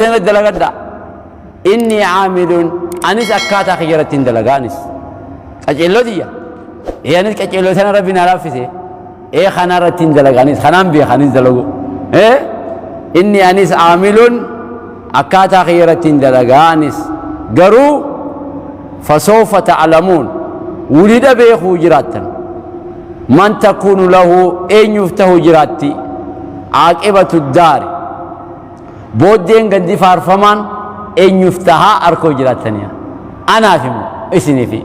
سنة دلقدا إني عامل أنيس أكاتا خيرة دلقانيس أجلو ديا إيه أنيس أجلو سنة ربنا رافسه إيه خنارة دلقانيس خنام بيه خنيس دلقو إيه إني أنيس عامل أكاتا خيرة دلقانيس قرو فسوف تعلمون ولد بيخو جراتا من تكون له أن يفته جراتي عاقبة الدار بودين قد فارفمان أن يفتها أركو جراتنيا أنا فيهم إسني في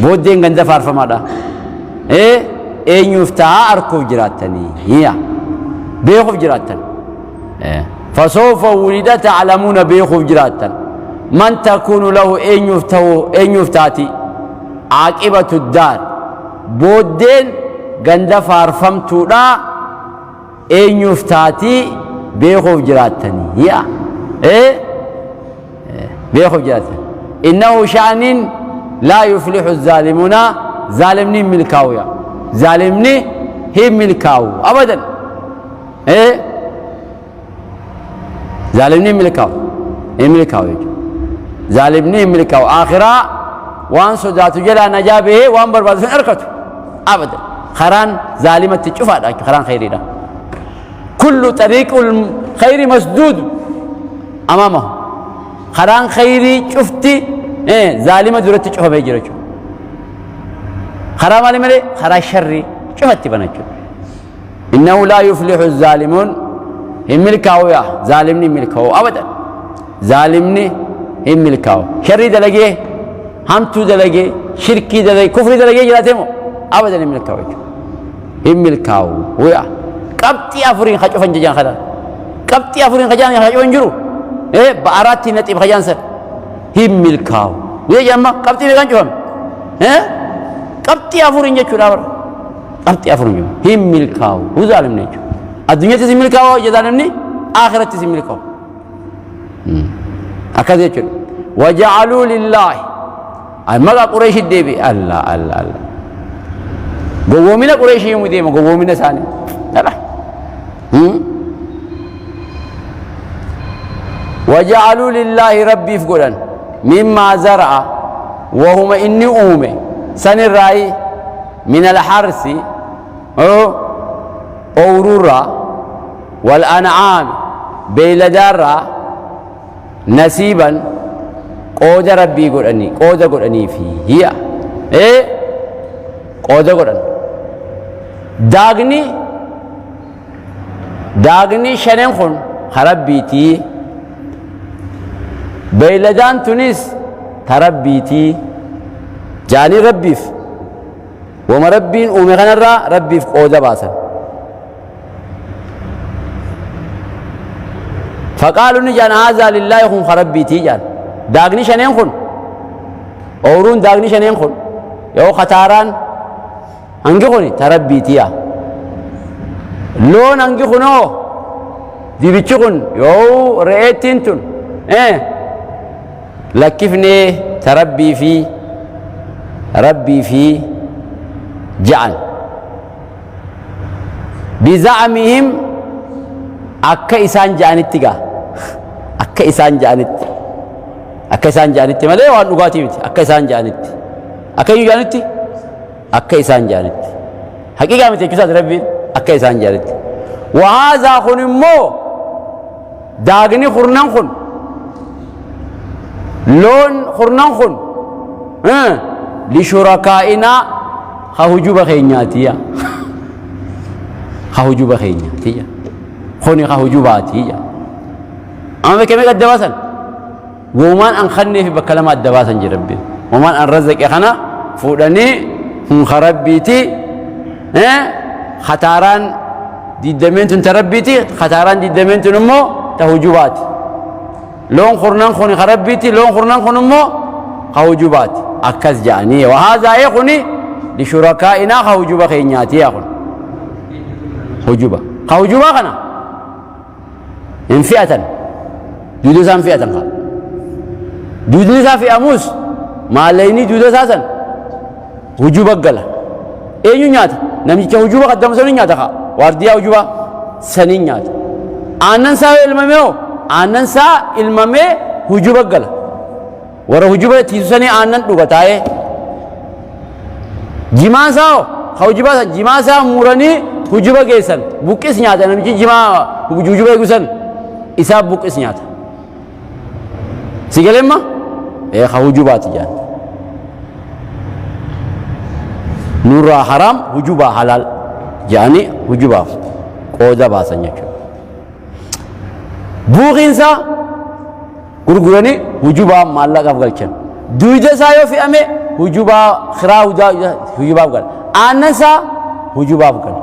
بودين قد فارفمان إيه أن يفتها أركو جراتني هي بيخوف جراتن إيه فسوف ولد تعلمون بيخوف جراتن من تكون له أن يفتاتي عاقبة الدار بودين قد فارفمتو لا أن يفتاتي بيخوف جراتني هي إيه بيخوف جراتني إنه شأن لا يفلح الظالمون ظالمني ملكاو يا ظالمني هم ملكاو أبدا إيه ظالمني ملكاو هم ملكاو ظالمني ملكاو آخرة وان صداتو جلا نجابه وان برباد في أركته أبدا خران ظالمة تشوفها خران خيري ده كل طريق الخير مسدود أمامه خران خيري شفتي إيه ظالمة دورتي شوفها بيجرجو خرام على مري خرا شري شفتي بنجو إنه لا يفلح الظالمون هم ملكاو يا ظالمني ملكاو أبدا ظالمني هم ملكاو شري دلقيه همتو دلقيه شركي دلقيه كفر دلقيه جلاتهم أبدا هم ملكاو هم ملكاو ويا قبتي أفرين خجوا فنجان خدا قبتي أفرين خجان خجوا فنجرو إيه باراتي نتيب خجان سر هم ملكاو ويا جماعة قبتي بيجان جوهم إيه قبتي أفرين جت شو قبتي أفرين هم ملكاو هو ظالم نيجو الدنيا تزي ملكاو جظالمني آخرة تزي ملكاو أكذا يجون وجعلوا لله ما قريش الدبي الله الله الله قومنا قريش يوم ديما قومنا ثاني لا وجعلوا لله ربي فقولا مما زرع وهم إني أومي سن الرأي من الحرث أورورا والأنعام بيلدارا نسيبا قود ربي قرأني قود قرأني فيه هي إيه قود قرأني داغني شنن خون خربيتي بيلدان تونس تربيتي جاني ربيف وما ربين ومغنى الرا ربيف قودة باسا فقالوا نجان هذا لله خون خربيتي جان داغني شنن خون أورون داغني شنن خون يو خطاران هنگي خوني تربيتي لون أنجي خنو دي بيشون يو رأيتين تون إيه لكفني ربي في جعل بزعمهم أكا إسان جانت تيجا أكا إسان جانت ما ده وان نقاتي بيت أكا إسان جانت أكا يو جانت أكا إسان جانت حقيقة متى كذا ربي أكا إسان جانت وهذا خن مو داغني خرنان خن لون خرنان خن لشركائنا خهجوب خينياتيا خهجوب خينياتيا خوني خهجوباتيا أما كم قد دواسن ومان أن خني في بكلمات دواسن جربي ومان أن رزق إخنا فودني هم خربيتي خطاران دي دمنتن تربيتي خطاران دي دمنتن مو تهجوبات لون خرنان خوني خربيتي لون خرنان خون مو خهجوبات أكز جاني وهذا يخوني لشركائنا خهجوبة خينياتي يخون خهجوبة خهجوبة خنا إن فئة دودو سام فئة خا دودو سام في أموس ما ليني دودو ساسن خهجوبة قلا أيو نياتا نمشي خهجوبة قدام سنين نياتا خا وارديا خهجوبة سنين نياتا aannan saa ilmameeyo aannan saa ilmamee hujuba gala warra hujuba tiisanii aannan dhugataa'ee jimaa saa hujuba jimaa saa muranii hujuba geessan buqqis nyaata namichi jimaa hujuba eegusan isaa buqqis nyaata sigalemma hujubaati jaan nurraa haram hujuba halal jaani hujubaaf qooda baasan jechuudha buuqiinsa gurguranii hujubaa maallaqaaf galchan duyda isaa yoo fe'ame hujubaa khiraa hujubaaf gala aannan isaa hujubaaf gala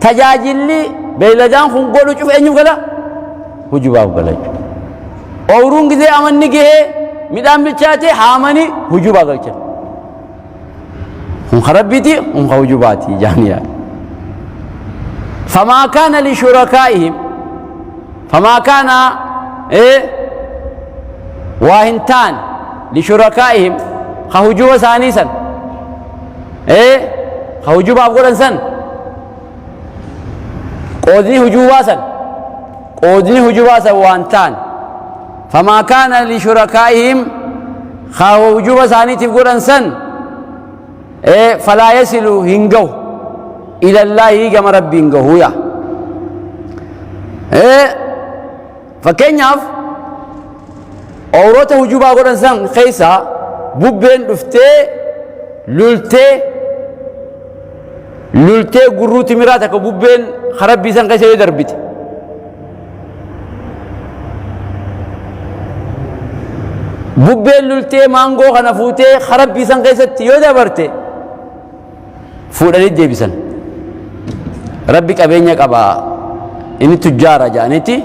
tajaajilli beeyladaan kun godhu cufa eenyuuf gala hujubaaf gala jechuudha ooyiruun gisee amanni gahee midhaan bilchaatee haamanii hujubaa galchan هم خربتي هم خوجباتي جانيا فما كان لشركائهم فما كان واهنتان لشركائهم خوجوا ثانيسا خوجوا أقول إنسان قودني هجواسا قودني هجواسا وانتان فما كان لشركائهم خوجوا ثانيتي أقول إنسان فلا يصلوا هنجو إلى الله كما ربي هنجو يا فكين يعرف أوروته وجوبا قرن سان خيسا بوبين دفتة لولتة قروتي مراتك بوبين خرب بيسان خيسا يدربت بوبين لولتة مانغو خنفوتة خرب بيسان خيسا تيودا برتة فوراني ديبسن ربك أبينك أبا إني تجارة جانتي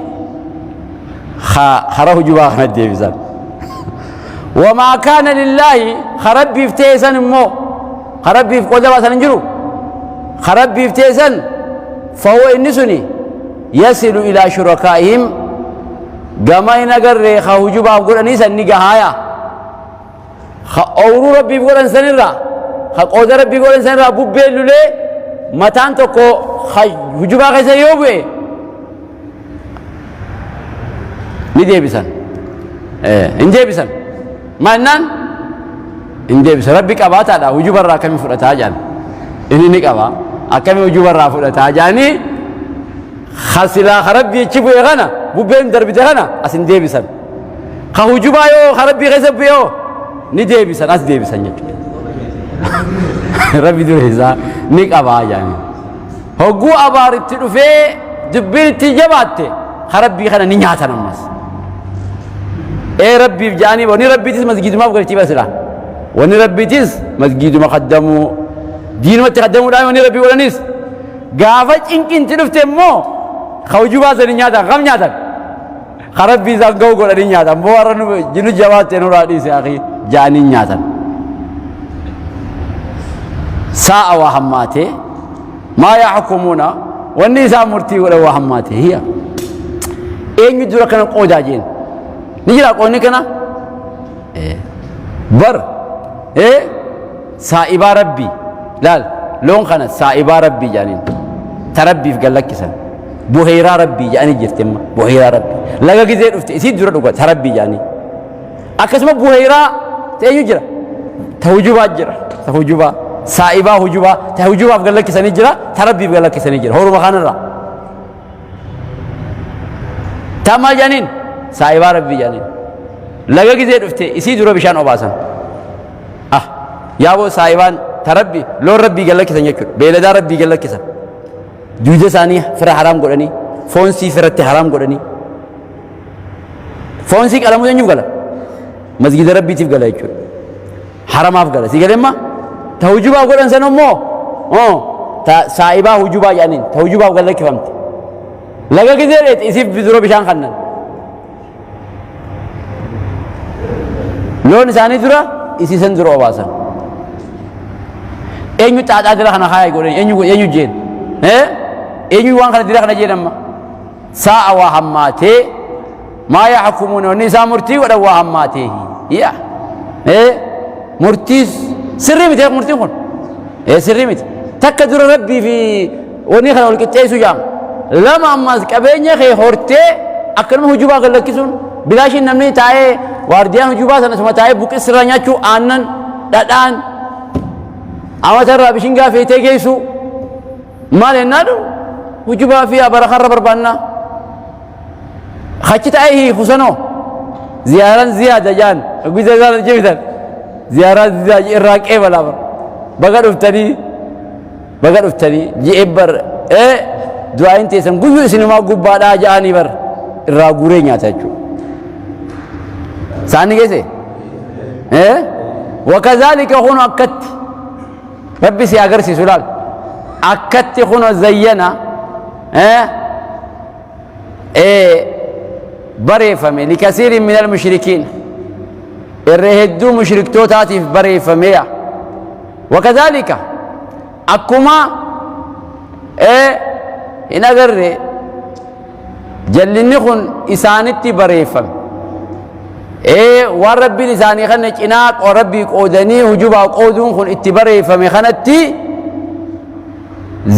خره جوا خنا ديبسن وما كان لله خرب بيفتيسن مو خرب بيف قودا باسن جرو خرب بيفتيسن فهو إنسني يصل إلى شركائهم جماعة نجار خاوجوا بقول أنيس النجاهايا أورو ربي بقول إنسان را خاقودر ربي بقول إنسان را بوبيلولي متان تكو خاوجوا كيسه يوبه ندي بيسان إندي بيسان ما نان إندي بيسان ربي كابات هذا وجوب الرا كم فرت هاجان إني نكابا أكمل وجوب الرا فرت هاجاني خاسلا خربي يجيبوا يغنى بوبين درب يغنى أسن دي بيسان خاوجوا يو خربي غزب يو ندي بيسان أس دي بيسان ربي دو هزا نكابا هاجاني هو أبار تلوفه دبير تجابات خربي خنا نياتا نماس ربي بجاني وني ربي تيس مسجد ما بقول تبى سلا وني ربي تيس مسجد ما قدموا دين ما تقدموا لا وني ربي ولا نيس قافت إنك تلفت مو خوجوا زين نياتا غم نياتا خرب بيزان جو قول نياتا بوارنو جنو جوات تنورا ديس يا أخي جاني نياتا ساء وهماته ما يحكمونا والنساء مرتي ولا وهماته هي إيه يدرك أن قوداجين نجلا قوني كنا بر سائبا ربي لا لون خنا سائبا ربي جانين تربي في قال لك كسر بوهيرا ربي جاني جرتم بوهيرا ربي لقى كذا يصير درا دوقة تربي جاني أكسم بوهيرا تيجرا توجبا جرا توجبا سائبا هجبا توجبا في قال لك كسر نجرا تربي في قال لك كسر نجرا هو مكان را تما جانين سائبا ربي جانين لقى كذا يصير درا بيشان أباسن يا أبو سائبان تربي لو ربي قال لك كسر نجرا بيلدا ربي قال لك كسر جوجة ثانية فرا حرام قرني فونسي فرت حرام قرني فونسي كلامه جنجو قلا مسجد ربي تيف قلا يجور حرام أف قلا سيقول ما توجبا قرن سنو مو تا سائبا هجوبا يعني توجبا قلا كفهمت لقى كذا يصير بذرو بيشان خنن لون ثاني ذرا يصير سندرو أباسا أينو تعاد أدرى خنا خاي قرن أينو جين أينو وان خنا درا خنا جين أما ساء وهماته ما يحكمون والنساء مرتي ولا وهماته يا مرتي سري متى مرتي كون سري متى تكدر ربي في وني خنا ولك تيسو جام لما أما كبيني خي هرتي akkanuma hujubaa kan lakkisuun bilaashiin namni taa'ee waardiyaan hujubaa sana suma taa'ee buqisirraa nyaachuu aannan dhadhaan amatarraa bishingaa feetee geessu maal jennaadhu hujubaa fi barakarra barbaannaa achi taa'ee hiiku sanoo ziyaaran ziyaada jaan guyyaa isaan jebitan ziyaaraa ziyaada irraa qeebalaa baga dhuftanii ji'ee bar du'aayin teessan guyyuu isinumaa gubbaadhaa ja'anii bar irraa guuree nyaata jechuudha. Saani geesse wakazaalika kunu akkatti rabbi si agarsiisu laal akkatti kunu zayyana bareeffame likasiirin minal mushrikiin irree hedduu mushriktootaatiif bareeffameya wakazaalika akkuma hin agarre jallinni kun isaanitti bareeffame waan rabbiin isaanii kana cinaa rabbii qoodanii hujubaa qooduun kun itti bareeffame kanatti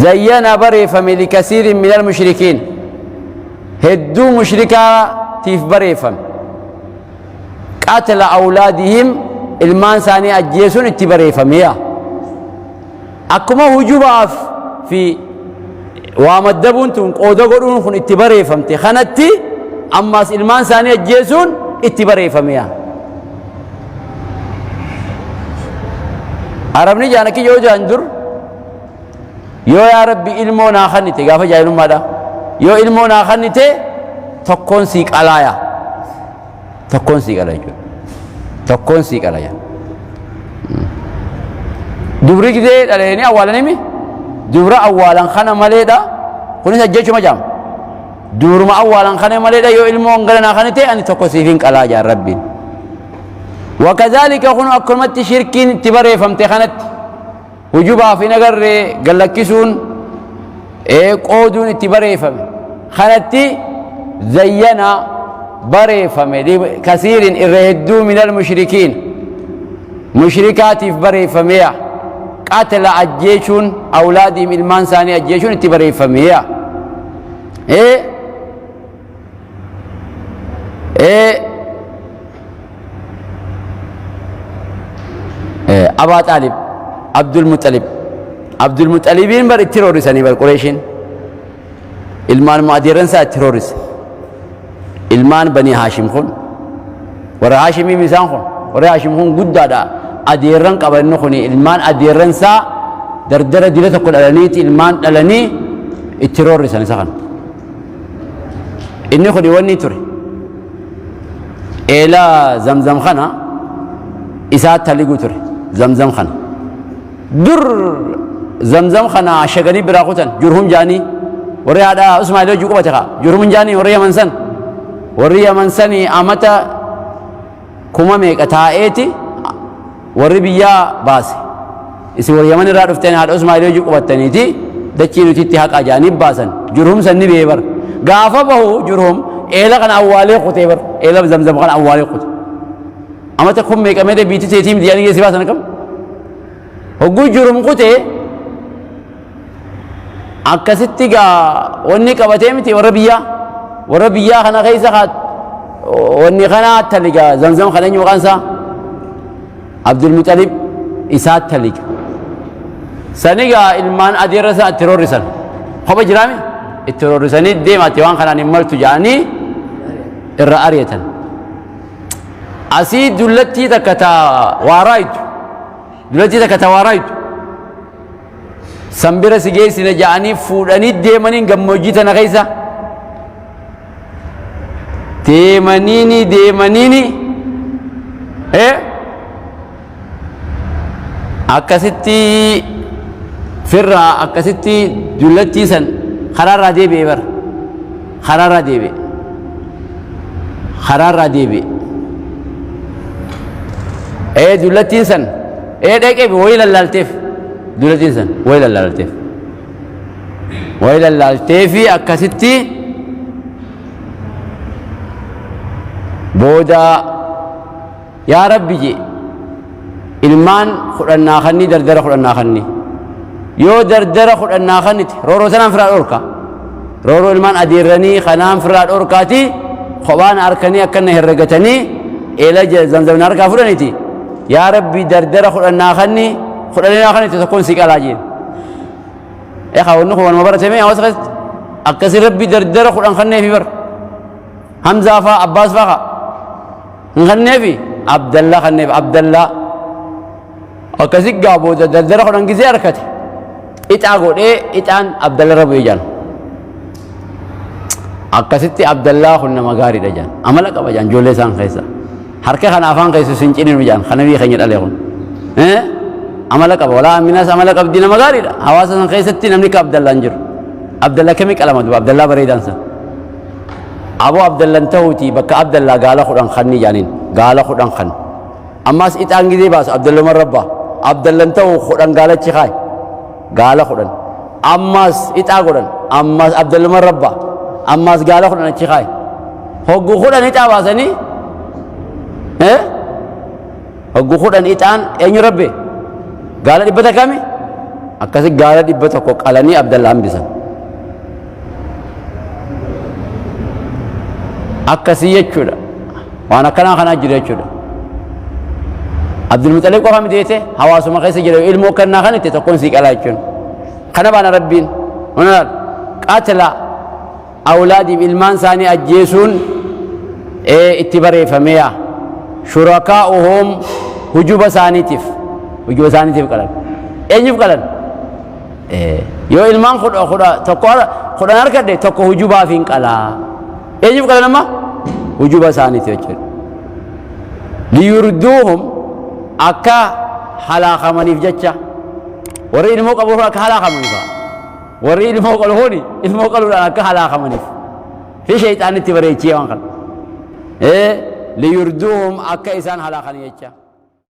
zayyana bareeffame likasiirin minal mushrikiin hedduu mushrikaatiif bareeffame qatla awlaadihim ilmaan isaanii ajjeesuun itti bareeffameya akkuma hujubaaf fi waa maddabuun tun qooda godhuun kun itti bareeffamte kanatti ammaas ilmaan isaanii ajjeesuun itti bareeffameya arabni jaanakki yoo jaan dur yoo yaa rabbi ilmoo naa kannite gaafa jaahilummaadha yoo ilmoo naa kannite tokkoon sii qalaaya tokkoon sii qala jechuudha tokkoon sii qalaya dubri gidee dhaleeni awwaalanimi dubra awwaalan kana maleedha kunis ajjechuma jaam duruma awwaalan kana maleedha yoo ilmoon galanaa kanite ani tokko siifin qalaa jaan rabbiin wakazaalika kunu akkumatti shirkiin itti bareeffamte kanatti hujubaaf hin agarre gallakkisuun qooduun itti bareeffame kanatti zayyana bareeffame kasiirin irra hedduu minal mushrikiin mushrikaatiif bareeffameya qatla ajjeechuun awlaadiim ilmaan isaanii ajjeechuun itti bareeffameya abaa xaalib abdulmuxalibiin bar itti roorisanii bar qureeshiin ilmaan maadeeransaa itti roorise ilmaan banii haashim kun warra haashimiif isaan kun warra haashim kun guddaadha adeerran qabanni kun ilmaan adeerransaa dardara dila tokko dhalaniiti ilmaan dhalanii itti roorrisan isa kan inni kun wanni ture eela zamzam kana isaa taligu ture zamzam kana dur zamzam kana shaganii biraa kutan jurhum jaanii warri haadha usmaa'iloo juu qubate kaa jurhum jaanii warri yaman san warri yaman sanii amata kuma meeqa taa'eeti warri biyyaa baase isi warri yaman irraa dhufteen haadha usmaa'iloo juu qubattaniiti dachii nutitti haqa jaanii baasan jurhum sanni beebar gaafa bahu jurhum eela kana awwaalee qutee bar eela zamzam kana awwaalee qute amata kun meeqa meeqa biitti seetiim diyaanii geessi baasan kam hogguu jurhum qutee akkasitti gaa wanni qabatee miti warra biyyaa kana keessa wanni kana taliga zamzam kana eenyu maqaan isaa abdulmuxalib isaa taliga sanigaa ilmaan adeerra isaa itti roorrisan kopha jiraame itti roorrisanii deematti waan kanaan hin maltu jedhanii irra ari'atan asii dullattii takka taa waaraayitu sanbira si geessina jedhanii fuudhanii deemanii gammoojjii tana keessa deemaniini akkasitti firraa akkasitti dullattii san karaarraa deebi'e bar karaarraa deebi'e dullattiin san dheeqee wayii lallaalteef dullattiin san wayii lallaalteefi akkasitti booda yaa rabbi je ilmaan kudhannaa kanni dardara kudhannaa kanni yoo dardara kudhannaa kanniti rooroo sanaan firaa dhorka rooroo ilmaan adeerranii kanaan firaa dhorkaati خبان أركني أكن هرجتني إلى زمزم نار كافرنيتي يا ربي دردر خلنا خني خلنا خني تكون سكالاجين يا خاون نخوان ما برا سمي أوسخ أكسر ربي دردر خلنا خني في بر حمزة فا عباس فا خني في عبد الله خني عبد الله أكسر جابو دردر خلنا جزير كتي إتعقول إتعن عبد الله ربي جان أكسرتي عبد الله خلنا مغاري دجان أملا كبجان جولة سان خيسا harka kana afaan kaisu sincinin bijaan kana bi khanyir alehun amala qaba wala minas amala qabdina magarida hawasa san kaisatti namni ka abdallah anjir abdallah kami kalama du abdallah baridan sa abu abdallah tawti baka abdallah gala khudan khanni janin gala khudan khan amas itangi de bas abdallah marabba abdallah taw khudan gala chi khai gala khudan amas itagodan amas abdallah marabba amas gala khudan chi khai hoggu khudan itabasani hoggu khudan itaan enyu rabbe gala dibbata kami akkasi gala dibbata ko qalani abdallah ambisan akkasi yechuda wana kana jira yechuda abdul mutalib ko famite ite hawasu ma kayse jira ilmu kanna kanite to kon si qala yechun kana bana rabbin ona qatala awladi ilman sani ajjesun ittibare famiya شركاؤهم هجوب سانيتيف قالن اينيف قالن يو علمان خدا تقول خدا نركد تقو هجوبا فين قلا اينيف قالن ما هجوب سانيتيف ليردوهم اكا حلاق منيف جچا وري علمو قبو اكا حلاق منيف وري علمو قالو هوني علمو قالو اكا حلاق منيف في شيطان تبريچي وان ليردوهم أكا إسان حلاقا يجا